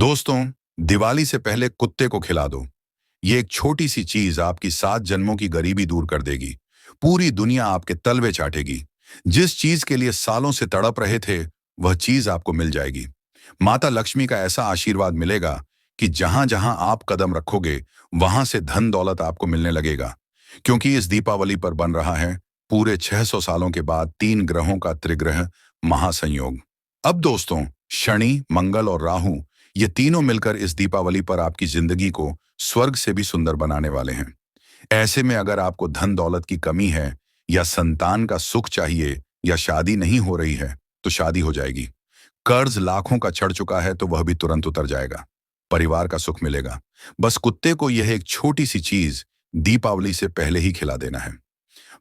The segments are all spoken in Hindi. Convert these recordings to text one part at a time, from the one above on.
दोस्तों, दिवाली से पहले कुत्ते को खिला दो। ये एक छोटी सी चीज आपकी 7 जन्मों की गरीबी दूर कर देगी। पूरी दुनिया आपके तलवे चाटेगी। जिस चीज के लिए सालों से तड़प रहे थे, वह चीज आपको मिल जाएगी। माता लक्ष्मी का ऐसा आशीर्वाद मिलेगा कि जहां जहां आप कदम रखोगे, वहां से धन दौलत आपको मिलने लगेगा। क्योंकि इस दीपावली पर बन रहा है पूरे 600 सालों के बाद 3 ग्रहों का त्रिग्रह महासंयोग। अब दोस्तों, शनि, मंगल और राहु, ये तीनों मिलकर इस दीपावली पर आपकी जिंदगी को स्वर्ग से भी सुंदर बनाने वाले हैं। ऐसे में अगर आपको धन दौलत की कमी है, या संतान का सुख चाहिए, या शादी नहीं हो रही है, तो शादी हो जाएगी। कर्ज लाखों का चढ़ चुका है, तो वह भी तुरंत उतर जाएगा। परिवार का सुख मिलेगा। बस कुत्ते को यह एक छोटी सी चीज दीपावली से पहले ही खिला देना है।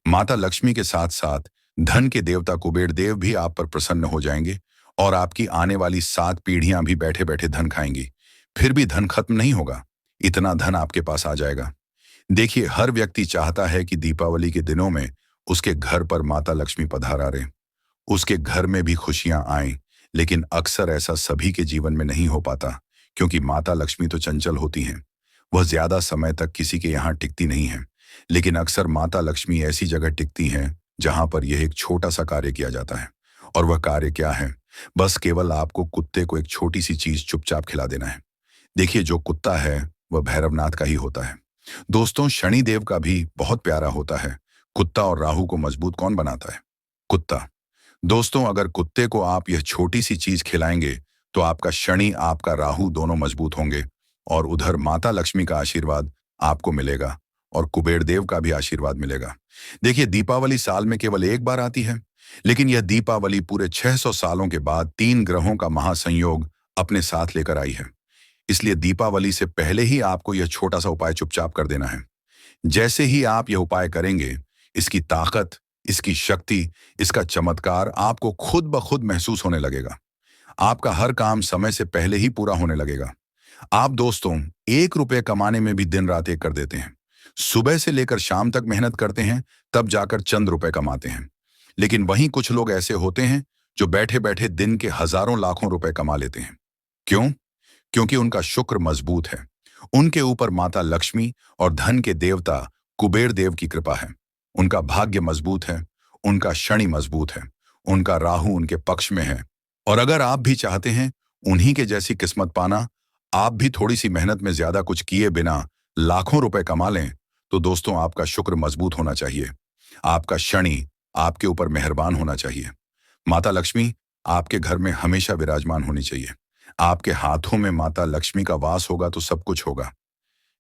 माता लक्ष्मी के साथ साथ धन के देवता कुबेर देव भी आप पर प्रसन्न हो जाएंगे, और आपकी आने वाली 7 पीढ़ियां भी बैठे बैठे धन खाएंगी। फिर भी धन खत्म नहीं होगा। इतना धन आपके पास आ जाएगा। देखिए, हर व्यक्ति चाहता है कि दीपावली के दिनों में उसके घर पर माता लक्ष्मी पधारा रहे, उसके घर में भी खुशियां आएं। लेकिन अक्सर ऐसा सभी के जीवन में नहीं हो पाता, क्योंकि माता लक्ष्मी तो चंचल होती हैं। वह ज्यादा समय तक किसी के यहाँ टिकती नहीं है। लेकिन अक्सर माता लक्ष्मी ऐसी जगह टिकती हैं जहां पर यह एक छोटा सा कार्य किया जाता है। और वह कार्य क्या है? बस केवल आपको कुत्ते को एक छोटी सी चीज चुपचाप खिला देना है। देखिए, जो कुत्ता है वह भैरवनाथ का ही होता है। दोस्तों, शनि देव का भी बहुत प्यारा होता है। कुत्ता और राहु को मजबूत कौन बनाता है? कुत्ता। दोस्तों, अगर कुत्ते को आप यह छोटी सी चीज खिलाएंगे, तो आपका शनि, आपका राहु दोनों मजबूत होंगे। और उधर माता लक्ष्मी का आशीर्वाद आपको मिलेगा, और कुबेर देव का भी आशीर्वाद मिलेगा। देखिए, दीपावली साल में केवल एक बार आती है, लेकिन यह दीपावली पूरे 600 सालों के बाद 3 ग्रहों का महासंयोग अपने साथ लेकर आई है। इसलिए दीपावली से पहले ही आपको यह छोटा सा उपाय चुपचाप कर देना है। जैसे ही आप यह उपाय करेंगे, इसकी ताकत, इसकी शक्ति, इसका चमत्कार आपको खुद ब खुद महसूस होने लगेगा। आपका हर काम समय से पहले ही पूरा होने लगेगा। आप दोस्तों, 1 रुपये कमाने में भी दिन रात एक कर देते हैं। सुबह से लेकर शाम तक मेहनत करते हैं, तब जाकर चंद रुपए कमाते हैं। लेकिन वहीं कुछ लोग ऐसे होते हैं जो बैठे बैठे दिन के हजारों लाखों रुपए कमा लेते हैं। क्यों? क्योंकि उनका शुक्र मजबूत है। उनके ऊपर माता लक्ष्मी और धन के देवता कुबेर देव की कृपा है। उनका भाग्य मजबूत है, उनका शनि मजबूत है, उनका राहु उनके पक्ष में है। और अगर आप भी चाहते हैं उन्हीं के जैसी किस्मत पाना, आप भी थोड़ी सी मेहनत में ज्यादा कुछ किए बिना लाखों रुपए कमा लें, तो दोस्तों, आपका शुक्र मजबूत होना चाहिए। आपका शनि आपके ऊपर मेहरबान होना चाहिए। माता लक्ष्मी आपके घर में हमेशा विराजमान होनी चाहिए। आपके हाथों में माता लक्ष्मी का वास होगा तो सब कुछ होगा।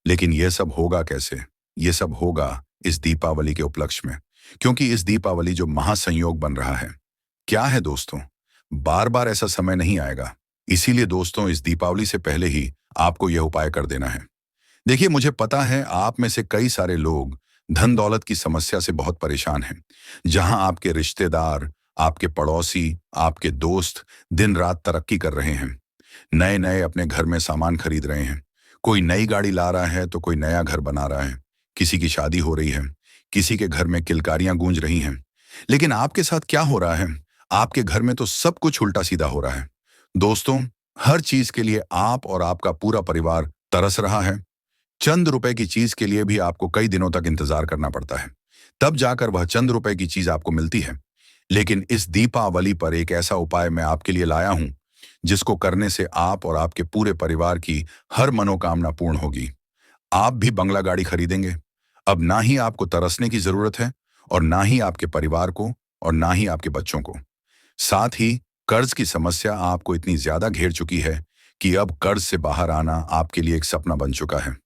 लेकिन यह सब होगा कैसे? यह सब होगा इस दीपावली के उपलक्ष्य में, क्योंकि इस दीपावली जो महासंयोग बन रहा है, क्या है दोस्तों, बार बार ऐसा समय नहीं आएगा। इसीलिए दोस्तों, इस दीपावली से पहले ही आपको यह उपाय कर देना है। देखिए, मुझे पता है आप में से कई सारे लोग धन दौलत की समस्या से बहुत परेशान हैं। जहां आपके रिश्तेदार, आपके पड़ोसी, आपके दोस्त दिन रात तरक्की कर रहे हैं, नए नए अपने घर में सामान खरीद रहे हैं। कोई नई गाड़ी ला रहा है, तो कोई नया घर बना रहा है। किसी की शादी हो रही है, किसी के घर में किलकारियां गूंज रही हैं। लेकिन आपके साथ क्या हो रहा है? आपके घर में तो सब कुछ उल्टा सीधा हो रहा है। दोस्तों, हर चीज के लिए आप और आपका पूरा परिवार तरस रहा है। चंद रुपए की चीज के लिए भी आपको कई दिनों तक इंतजार करना पड़ता है, तब जाकर वह चंद रुपए की चीज आपको मिलती है। लेकिन इस दीपावली पर एक ऐसा उपाय मैं आपके लिए लाया हूं, जिसको करने से आप और आपके पूरे परिवार की हर मनोकामना पूर्ण होगी। आप भी बंगला गाड़ी खरीदेंगे। अब ना ही आपको तरसने की जरूरत है, और ना ही आपके परिवार को, और ना ही आपके बच्चों को। साथ ही कर्ज की समस्या आपको इतनी ज्यादा घेर चुकी है कि अब कर्ज से बाहर आना आपके लिए एक सपना बन चुका है।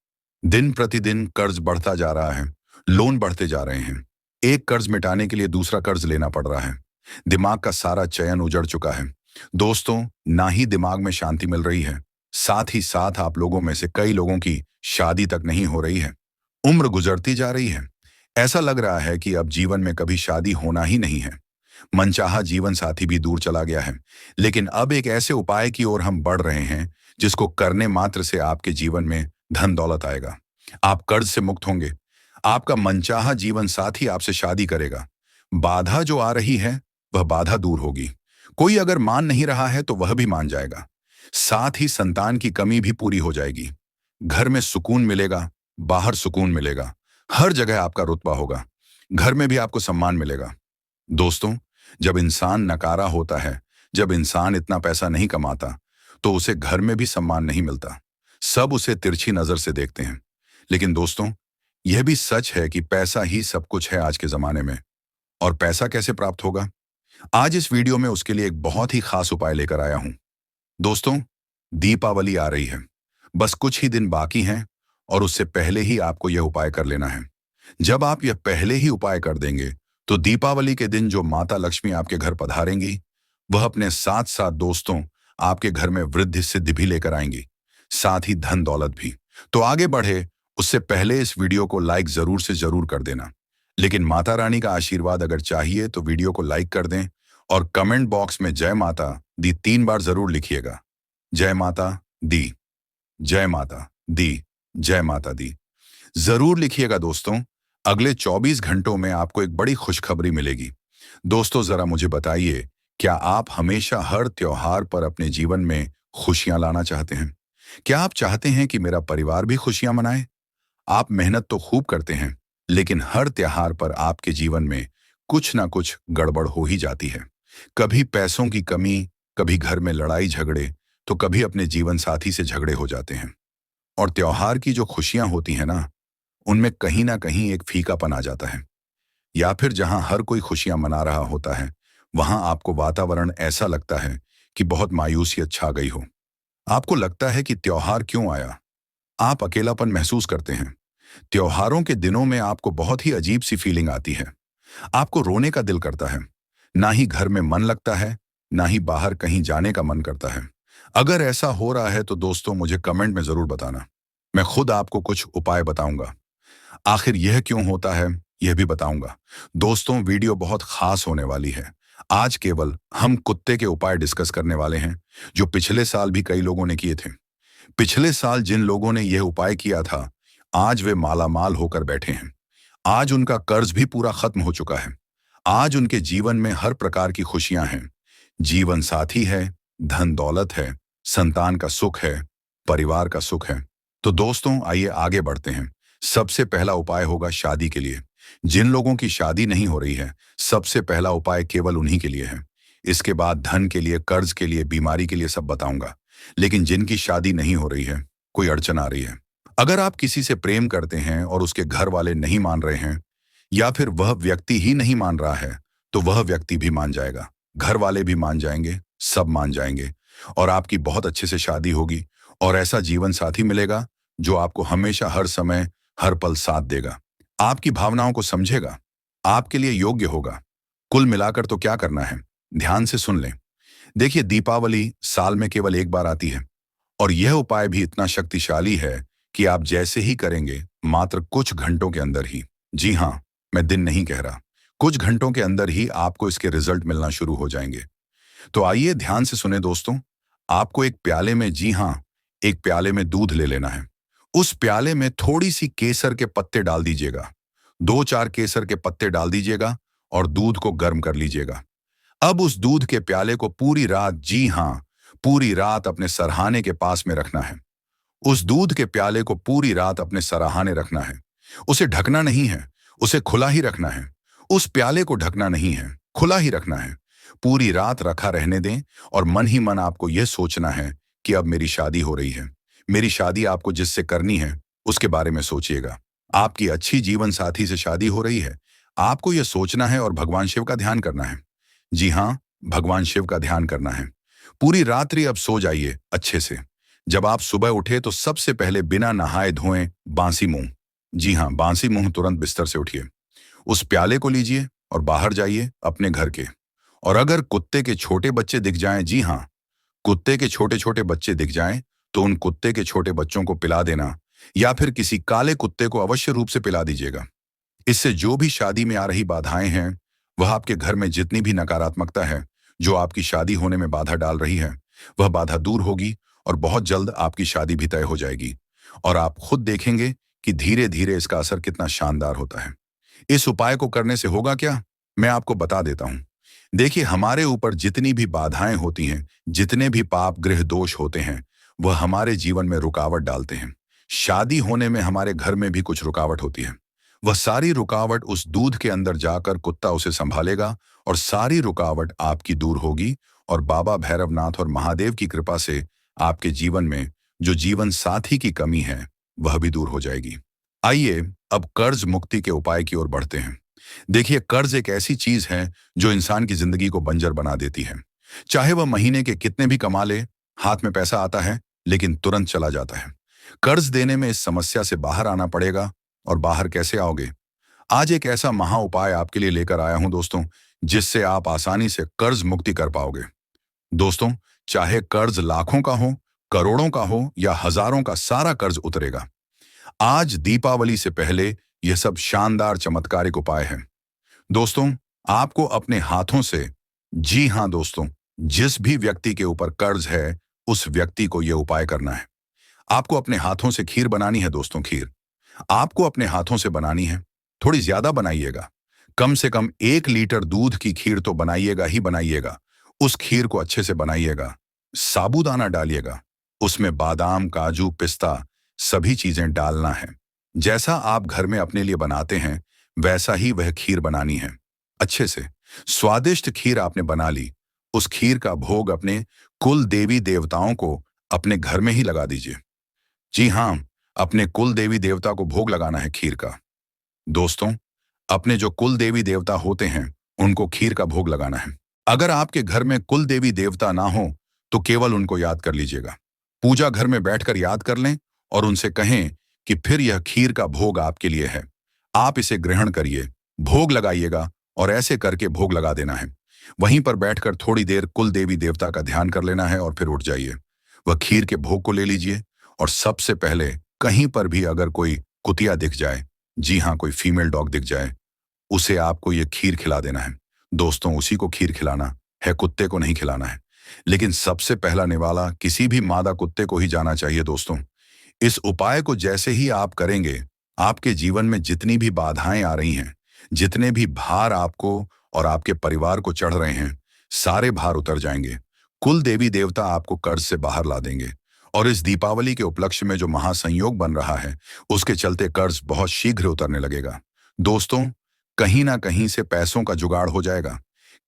दिन प्रतिदिन कर्ज बढ़ता जा रहा है, लोन बढ़ते जा रहे हैं। एक कर्ज मिटाने के लिए दूसरा कर्ज लेना पड़ रहा है। दिमाग का सारा चयन उजड़ चुका है। दोस्तों, ना ही दिमाग में शांति मिल रही है, साथ ही साथ आप लोगों में से कई लोगों की शादी तक नहीं हो रही है। उम्र गुजरती जा रही है। ऐसा लग रहा है कि अब जीवन में कभी शादी होना ही नहीं है। मनचाहा जीवन साथी भी दूर चला गया है। लेकिन अब एक ऐसे उपाय की ओर हम बढ़ रहे हैं, जिसको करने मात्र से आपके जीवन में धन दौलत आएगा। आप कर्ज से मुक्त होंगे। आपका मनचाहा जीवन साथी आपसे शादी करेगा। बाधा जो आ रही है, वह बाधा दूर होगी। कोई अगर मान नहीं रहा है, तो वह भी मान जाएगा। साथ ही संतान की कमी भी पूरी हो जाएगी। घर में सुकून मिलेगा, बाहर सुकून मिलेगा, हर जगह आपका रुतबा होगा, घर में भी आपको सम्मान मिलेगा। दोस्तों, जब इंसान नकारा होता है, जब इंसान इतना पैसा नहीं कमाता, तो उसे घर में भी सम्मान नहीं मिलता। सब उसे तिरछी नजर से देखते हैं। लेकिन दोस्तों, यह भी सच है कि पैसा ही सब कुछ है आज के जमाने में। और पैसा कैसे प्राप्त होगा? आज इस वीडियो में उसके लिए एक बहुत ही खास उपाय लेकर आया हूं। दोस्तों, दीपावली आ रही है। बस कुछ ही दिन बाकी हैं और उससे पहले ही आपको यह उपाय कर लेना है। जब आप यह पहले ही उपाय कर देंगे, तो दीपावली के दिन जो माता लक्ष्मी आपके घर पधारेंगी, वह अपने साथ साथ दोस्तों आपके घर में वृद्धि सिद्धि भी लेकर आएंगी, साथ ही धन दौलत भी। तो आगे बढ़े उससे पहले इस वीडियो को लाइक जरूर से जरूर कर देना। लेकिन माता रानी का आशीर्वाद अगर चाहिए तो वीडियो को लाइक कर दें और कमेंट बॉक्स में जय माता दी 3 बार जरूर लिखिएगा। जय माता दी, जय माता दी, जय माता दी जरूर लिखिएगा दोस्तों। अगले 24 घंटों में आपको एक बड़ी खुशखबरी मिलेगी। दोस्तों, जरा मुझे बताइए, क्या आप हमेशा हर त्योहार पर अपने जीवन में खुशियां लाना चाहते हैं? क्या आप चाहते हैं कि मेरा परिवार भी खुशियां मनाए? आप मेहनत तो खूब करते हैं, लेकिन हर त्योहार पर आपके जीवन में कुछ ना कुछ गड़बड़ हो ही जाती है। कभी पैसों की कमी, कभी घर में लड़ाई झगड़े, तो कभी अपने जीवन साथी से झगड़े हो जाते हैं। और त्योहार की जो खुशियां होती हैं ना, उनमें कहीं ना कहीं एक फीकापन आ जाता है। या फिर जहां हर कोई खुशियां मना रहा होता है, वहां आपको वातावरण ऐसा लगता है कि बहुत मायूसियत छा गई हो। आपको लगता है कि त्योहार क्यों आया? आप अकेलापन महसूस करते हैं। त्योहारों के दिनों में आपको बहुत ही अजीब सी फीलिंग आती है। आपको रोने का दिल करता है। ना ही घर में मन लगता है, ना ही बाहर कहीं जाने का मन करता है। अगर ऐसा हो रहा है तो दोस्तों मुझे कमेंट में जरूर बताना। मैं खुद आपको कुछ उपाय बताऊंगा। आखिर यह क्यों होता है, यह भी बताऊंगा। दोस्तों, वीडियो बहुत खास होने वाली है। आज केवल हम कुत्ते के उपाय डिस्कस करने वाले हैं, जो पिछले साल भी कई लोगों ने किए थे। पिछले साल जिन लोगों ने यह उपाय किया था, आज वे मालामाल होकर बैठे हैं। आज उनका कर्ज भी पूरा खत्म हो चुका है। आज उनके जीवन में हर प्रकार की खुशियां हैं। जीवन साथी है, धन दौलत है, संतान का सुख है, परिवार का सुख है। तो दोस्तों, आइए आगे बढ़ते हैं। सबसे पहला उपाय होगा शादी के लिए। जिन लोगों की शादी नहीं हो रही है, सबसे पहला उपाय केवल उन्हीं के लिए है। इसके बाद धन के लिए, कर्ज के लिए, बीमारी के लिए सब बताऊंगा। लेकिन जिनकी शादी नहीं हो रही है, कोई अड़चन आ रही है, अगर आप किसी से प्रेम करते हैं और उसके घर वाले नहीं मान रहे हैं, या फिर वह व्यक्ति ही नहीं मान रहा है, तो वह व्यक्ति भी मान जाएगा, घर वाले भी मान जाएंगे, सब मान जाएंगे, और आपकी बहुत अच्छे से शादी होगी और ऐसा जीवन साथी मिलेगा जो आपको हमेशा, हर समय, हर पल साथ देगा, आपकी भावनाओं को समझेगा, आपके लिए योग्य होगा। कुल मिलाकर तो क्या करना है, ध्यान से सुन लें। देखिए, दीपावली साल में केवल एक बार आती है और यह उपाय भी इतना शक्तिशाली है कि आप जैसे ही करेंगे, मात्र कुछ घंटों के अंदर ही, जी हाँ, मैं दिन नहीं कह रहा, कुछ घंटों के अंदर ही आपको इसके रिजल्ट मिलना शुरू हो जाएंगे। तो आइए ध्यान से सुने दोस्तों। आपको एक प्याले में, जी हाँ, एक प्याले में दूध ले लेना है। उस प्याले में थोड़ी सी केसर के पत्ते डाल दीजिएगा। 2-4 केसर के पत्ते डाल दीजिएगा और दूध को गर्म कर लीजिएगा। अब उस दूध के प्याले को पूरी रात, जी हाँ, पूरी रात अपने सरहाने के पास में रखना है। उस दूध के प्याले को पूरी रात अपने सराहाने रखना है। उसे ढकना नहीं है, उसे खुला ही रखना है। उस प्याले को ढकना नहीं है, खुला ही रखना है। पूरी रात रखा रहने दें और मन ही मन आपको यह सोचना है कि अब मेरी शादी हो रही है। मेरी शादी आपको जिससे करनी है, उसके बारे में सोचिएगा। आपकी अच्छी जीवन साथी से शादी हो रही है। आपको यह सोचना है और भगवान शिव का ध्यान करना है। जी हाँ, भगवान शिव का ध्यान करना है। पूरी रात्रि अब सो जाइए अच्छे से। जब आप सुबह उठे तो सबसे पहले बिना नहाए धोए बांसी मुंह, जी हाँ, बांसी मुंह तुरंत बिस्तर से उठिए। उस प्याले को लीजिए और बाहर जाइए अपने घर के। और अगर कुत्ते के छोटे बच्चे दिख जाएं, जी हाँ, कुत्ते के छोटे छोटे बच्चे दिख जाएं, तो उन कुत्ते के छोटे बच्चों को पिला देना, या फिर किसी काले कुत्ते को अवश्य रूप से पिला दीजिएगा। इससे जो भी शादी में आ रही बाधाएं हैं, वह आपके घर में जितनी भी नकारात्मकता है जो आपकी शादी होने में बाधा डाल रही है, वह बाधा दूर होगी और बहुत जल्द आपकी शादी भी तय हो जाएगी। और आप खुद देखेंगे कि धीरे धीरे इसका असर कितना शानदार होता है। इस उपाय को करने से होगा क्या, मैं आपको बता देता हूं। देखिए, हमारे ऊपर जितनी भी बाधाएं होती हैं, जितने भी पाप गृह दोष होते हैं, वह हमारे जीवन में रुकावट डालते हैं। शादी होने में हमारे घर में भी कुछ रुकावट होती है। वह सारी रुकावट उस दूध के अंदर जाकर कुत्ता उसे संभालेगा और सारी रुकावट आपकी दूर होगी और बाबा भैरवनाथ और महादेव की कृपा से आपके जीवन में जो जीवन साथी की कमी है, वह भी दूर हो जाएगी। आइए अब कर्ज मुक्ति के उपाय की ओर बढ़ते हैं। देखिए, कर्ज एक ऐसी चीज है जो इंसान की जिंदगी को बंजर बना देती है। चाहे वह महीने के कितने भी कमा ले, हाथ में पैसा आता है लेकिन तुरंत चला जाता है। कर्ज देने में इस समस्या से बाहर आना पड़ेगा। और बाहर कैसे आओगे? आज एक ऐसा महा उपाय आपके लिए लेकर आया हूं दोस्तों, जिससे आप आसानी से कर्ज मुक्ति कर पाओगे। दोस्तों, चाहे कर्ज लाखों का हो, करोड़ों का हो या हजारों का, सारा कर्ज उतरेगा। आज दीपावली से पहले यह सब शानदार चमत्कारिक उपाय है। दोस्तों, आपको अपने हाथों से, जी हां दोस्तों, जिस भी व्यक्ति के ऊपर कर्ज है, उस व्यक्ति को यह उपाय करना है। आपको अपने हाथों से खीर बनानी है दोस्तों, खीर आपको अपने हाथों से बनानी है। थोड़ी ज्यादा बनाइएगा, कम से कम 1 लीटर दूध की खीर तो बनाइएगा ही बनाइएगा। उस खीर को अच्छे से बनाइएगा, साबूदाना डालिएगा, उसमें बादाम, काजू, पिस्ता सभी चीजें डालना है। जैसा आप घर में अपने लिए बनाते हैं, वैसा ही वह खीर बनानी है। अच्छे से स्वादिष्ट खीर आपने बना ली। उस खीर का भोग अपने कुल देवी देवताओं को अपने घर में ही लगा दीजिए। जी हां, अपने कुल देवी देवता को भोग लगाना है खीर का। दोस्तों, अपने जो कुल देवी देवता होते हैं, उनको खीर का भोग लगाना है। अगर आपके घर में कुल देवी देवता ना हो, तो केवल उनको याद कर लीजिएगा। पूजा घर में बैठकर याद कर लें और उनसे कहें कि फिर यह खीर का भोग आपके लिए है, आप इसे ग्रहण करिए, भोग लगाइएगा। और ऐसे करके भोग लगा देना है। वहीं पर बैठकर थोड़ी देर कुल देवी देवता का ध्यान कर लेना है और फिर उठ जाइए। वह खीर के भोग को ले लीजिए और सबसे पहले कहीं पर भी अगर कोई कुतिया दिख जाए, जी हाँ, कोई फीमेल डॉग दिख जाए, उसे आपको ये खीर खिला देना है। दोस्तों, उसी को खीर खिलाना है, कुत्ते को नहीं खिलाना है। लेकिन सबसे पहला निवाला किसी भी मादा कुत्ते को ही जाना चाहिए दोस्तों। इस उपाय को जैसे ही आप करेंगे, आपके जीवन में जितनी भी बाधाएं आ रही हैं, जितने भी भार आपको और आपके परिवार को चढ़ रहे हैं, सारे भार उतर जाएंगे। कुल देवी देवता आपको कर्ज से बाहर ला देंगे। और इस दीपावली के उपलक्ष्य में जो महासंयोग बन रहा है, उसके चलते कर्ज बहुत शीघ्र उतरने लगेगा। दोस्तों, कहीं ना कहीं से पैसों का जुगाड़ हो जाएगा।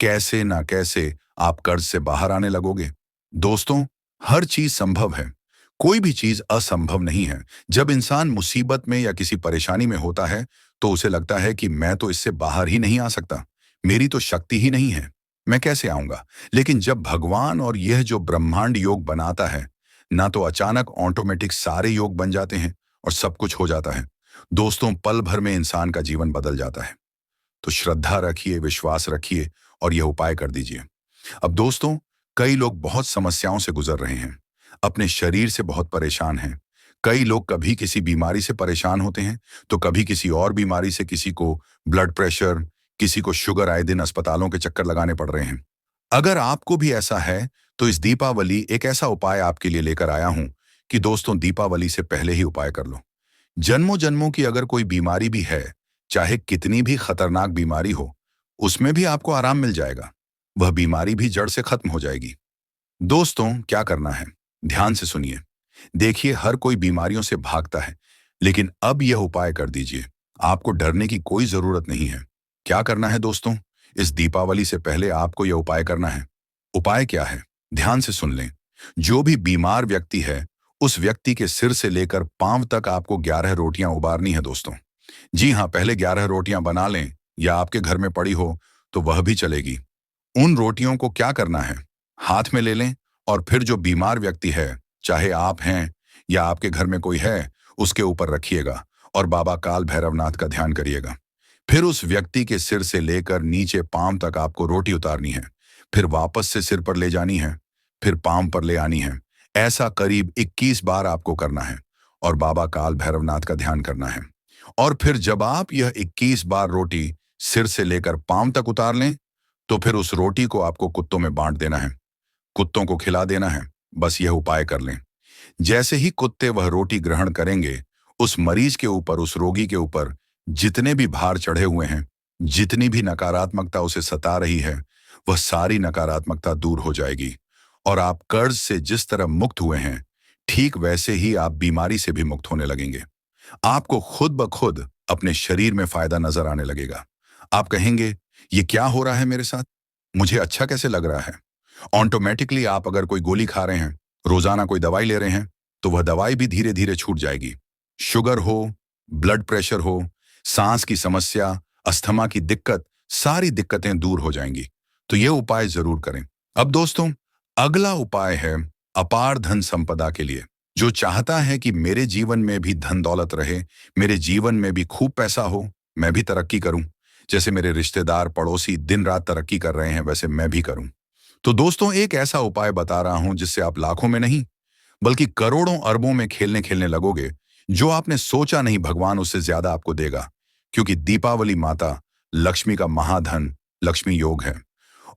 कैसे ना कैसे आप कर्ज से बाहर आने लगोगे। दोस्तों, हर चीज संभव है, कोई भी चीज असंभव नहीं है। जब इंसान मुसीबत में या किसी परेशानी में होता है, तो उसे लगता है कि मैं तो इससे बाहर ही नहीं आ सकता, मेरी तो शक्ति ही नहीं है, मैं कैसे आऊंगा। लेकिन जब भगवान और यह जो ब्रह्मांड योग बनाता है ना, तो अचानक ऑटोमेटिक सारे योग बन जाते हैं और सब कुछ हो जाता है। दोस्तों, पल भर में इंसान का जीवन बदल जाता है। तो श्रद्धा रखिए, विश्वास रखिए और यह उपाय कर दीजिए। अब दोस्तों, कई लोग बहुत समस्याओं से गुजर रहे हैं, अपने शरीर से बहुत परेशान हैं। कई लोग कभी किसी बीमारी से परेशान होते हैं, तो कभी किसी और बीमारी से, किसी को ब्लड प्रेशर, किसी को शुगर, आए दिन अस्पतालों के चक्कर लगाने पड़ रहे हैं। अगर आपको भी ऐसा है, तो इस दीपावली एक ऐसा उपाय आपके लिए लेकर आया हूं कि दोस्तों, दीपावली से पहले ही उपाय कर लो। जन्मों जन्मों की अगर कोई बीमारी भी है, चाहे कितनी भी खतरनाक बीमारी हो, उसमें भी आपको आराम मिल जाएगा। वह बीमारी भी जड़ से खत्म हो जाएगी। दोस्तों, क्या करना है, ध्यान से सुनिए। देखिए, हर कोई बीमारियों से भागता है, लेकिन अब यह उपाय कर दीजिए। आपको डरने की कोई जरूरत नहीं है। क्या करना है दोस्तों, इस दीपावली से पहले आपको यह उपाय करना है। उपाय क्या है, ध्यान से सुन लें। जो भी बीमार व्यक्ति है, उस व्यक्ति के सिर से लेकर पांव तक आपको 11 रोटियां उबारनी है दोस्तों। जी हाँ, पहले 11 रोटियां बना लें, या आपके घर में पड़ी हो तो वह भी चलेगी। उन रोटियों को क्या करना है, हाथ में ले लें और फिर जो बीमार व्यक्ति है, चाहे आप हैं या आपके घर में कोई है, उसके ऊपर रखिएगा और बाबा काल भैरवनाथ का ध्यान करिएगा। फिर उस व्यक्ति के सिर से लेकर नीचे पांव तक आपको रोटी उतारनी है, फिर वापस से सिर पर ले जानी है, फिर पांव पर ले आनी है। ऐसा करीब 21 बार आपको करना है और बाबा काल भैरवनाथ का ध्यान करना है। और फिर जब आप यह 21 बार रोटी सिर से लेकर पांव तक उतार लें, तो फिर उस रोटी को आपको कुत्तों में बांट देना है, कुत्तों को खिला देना है। बस यह उपाय कर लें। जैसे ही कुत्ते वह रोटी ग्रहण करेंगे, उस मरीज के ऊपर, उस रोगी के ऊपर जितने भी भार चढ़े हुए हैं, जितनी भी नकारात्मकता उसे सता रही है, वह सारी नकारात्मकता दूर हो जाएगी और आप कर्ज से जिस तरह मुक्त हुए हैं, ठीक वैसे ही आप बीमारी से भी मुक्त होने लगेंगे। आपको खुद ब खुद अपने शरीर में फायदा नजर आने लगेगा। आप कहेंगे, ये क्या हो रहा है मेरे साथ? मुझे अच्छा कैसे लग रहा है? ऑटोमेटिकली आप अगर कोई गोली खा रहे हैं, रोजाना कोई दवाई ले रहे हैं, तो वह दवाई भी धीरे धीरे छूट जाएगी। शुगर हो, ब्लड प्रेशर हो, सांस की समस्या, अस्थमा की दिक्कत, सारी दिक्कतें दूर हो जाएंगी। तो ये उपाय जरूर करें। अब दोस्तों, अगला उपाय है अपार धन संपदा के लिए। जो चाहता है कि मेरे जीवन में भी धन दौलत रहे, मेरे जीवन में भी खूब पैसा हो, मैं भी तरक्की करूं, जैसे मेरे रिश्तेदार पड़ोसी दिन रात तरक्की कर रहे हैं, वैसे मैं भी करूं। तो दोस्तों, एक ऐसा उपाय बता रहा हूं जिससे आप लाखों में नहीं बल्कि करोड़ों अरबों में खेलने खेलने लगोगे। जो आपने सोचा नहीं, भगवान उससे ज्यादा आपको देगा, क्योंकि दीपावली माता लक्ष्मी का महाधन लक्ष्मी योग है।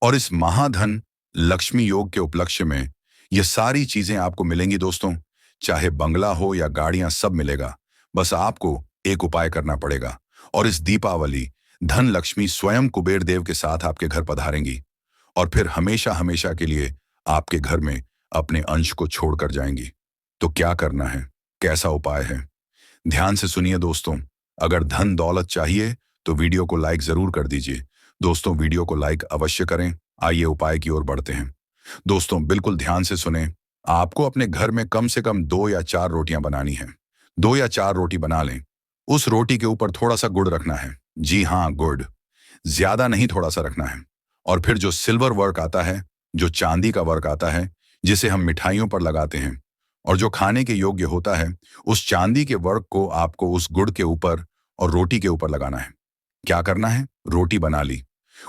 और इस महाधन लक्ष्मी योग के उपलक्ष्य में ये सारी चीजें आपको मिलेंगी दोस्तों। चाहे बंगला हो या गाड़ियां, सब मिलेगा। बस आपको एक उपाय करना पड़ेगा, और इस दीपावली धन लक्ष्मी स्वयं कुबेर देव के साथ आपके घर पधारेंगी और फिर हमेशा हमेशा के लिए आपके घर में अपने अंश को छोड़कर जाएंगी। तो क्या करना है, कैसा उपाय है, ध्यान से सुनिए दोस्तों। अगर धन दौलत चाहिए तो वीडियो को लाइक जरूर कर दीजिए। दोस्तों, वीडियो को लाइक अवश्य करें। आइए उपाय की ओर बढ़ते हैं। दोस्तों, बिल्कुल ध्यान से सुने। आपको अपने घर में कम से कम 2 या 4 रोटियां बनानी है। 2 या 4 रोटी बना लें। उस रोटी के ऊपर थोड़ा सा गुड़ रखना है। जी हाँ, गुड़, ज्यादा नहीं, थोड़ा सा रखना है। और फिर जो सिल्वर वर्क आता है, जो चांदी का वर्क आता है, जिसे हम मिठाइयों पर लगाते हैं और जो खाने के योग्य होता है, उस चांदी के वर्क को आपको उस गुड़ के ऊपर और रोटी के ऊपर लगाना है। क्या करना है, रोटी बना ली,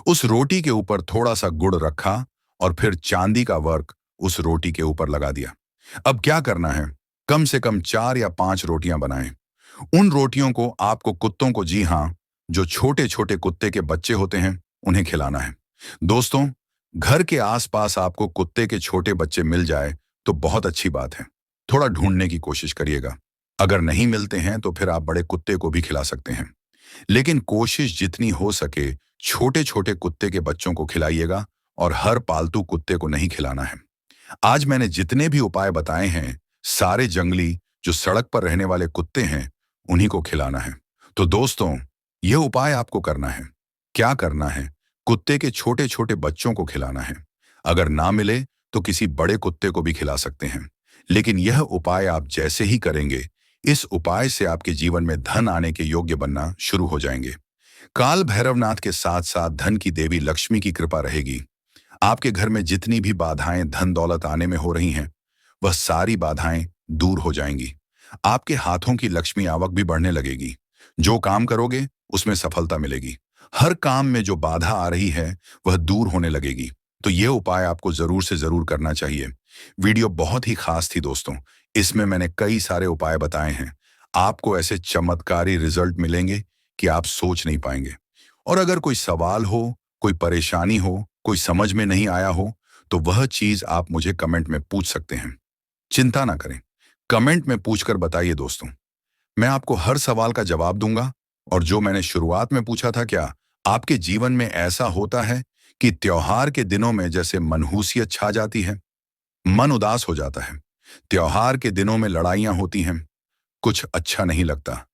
उस रोटी के ऊपर थोड़ा सा गुड़ रखा और फिर चांदी का वर्क उस रोटी के ऊपर लगा दिया। अब क्या करना है, कम से कम 4 या 5 रोटियां बनाएं। उन रोटियों को आपको कुत्तों को, जी हाँ, जो छोटे छोटे कुत्ते के बच्चे होते हैं, उन्हें खिलाना है। दोस्तों, घर के आसपास आपको कुत्ते के छोटे बच्चे मिल जाए तो बहुत अच्छी बात है। थोड़ा ढूंढने की कोशिश करिएगा। अगर नहीं मिलते हैं तो फिर आप बड़े कुत्ते को भी खिला सकते हैं, लेकिन कोशिश जितनी हो सके छोटे छोटे कुत्ते के बच्चों को खिलाइएगा और हर पालतू कुत्ते को नहीं खिलाना है। आज मैंने जितने भी उपाय बताए हैं, सारे जंगली जो सड़क पर रहने वाले कुत्ते हैं, उन्हीं को खिलाना है। तो दोस्तों, यह उपाय आपको करना है। क्या करना है, कुत्ते के छोटे छोटे बच्चों को खिलाना है। अगर ना मिले तो किसी बड़े कुत्ते को भी खिला सकते हैं, लेकिन यह उपाय आप जैसे ही करेंगे, इस उपाय से आपके जीवन में धन आने के योग्य बनना शुरू हो जाएंगे। काल भैरवनाथ के साथ साथ धन की देवी लक्ष्मी की कृपा रहेगी। आपके घर में जितनी भी बाधाएं धन दौलत आने में हो रही हैं, वह सारी बाधाएं दूर हो जाएंगी। आपके हाथों की लक्ष्मी आवक भी बढ़ने लगेगी। जो काम करोगे उसमें सफलता मिलेगी। हर काम में जो बाधा आ रही है वह दूर होने लगेगी। तो यह उपाय आपको जरूर से जरूर करना चाहिए। वीडियो बहुत ही खास थी दोस्तों। इसमें मैंने कई सारे उपाय बताए हैं। आपको ऐसे चमत्कारी रिजल्ट मिलेंगे कि आप सोच नहीं पाएंगे। और अगर कोई सवाल हो, कोई परेशानी हो, कोई समझ में नहीं आया हो, तो वह चीज आप मुझे कमेंट में पूछ सकते हैं। चिंता ना करें, कमेंट में पूछकर बताइए दोस्तों। मैं आपको हर सवाल का जवाब दूंगा। और जो मैंने शुरुआत में पूछा था, क्या आपके जीवन में ऐसा होता है कि त्योहार के दिनों में जैसे मनहूसियत छा जाती है, मन उदास हो जाता है, त्योहार के दिनों में लड़ाइयां होती हैं, कुछ अच्छा नहीं लगता,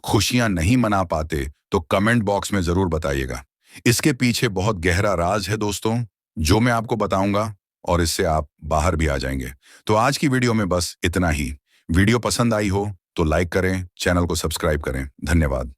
खुशियां नहीं मना पाते, तो कमेंट बॉक्स में जरूर बताइएगा। इसके पीछे बहुत गहरा राज है दोस्तों, जो मैं आपको बताऊंगा, और इससे आप बाहर भी आ जाएंगे। तो आज की वीडियो में बस इतना ही। वीडियो पसंद आई हो तो लाइक करें, चैनल को सब्सक्राइब करें। धन्यवाद।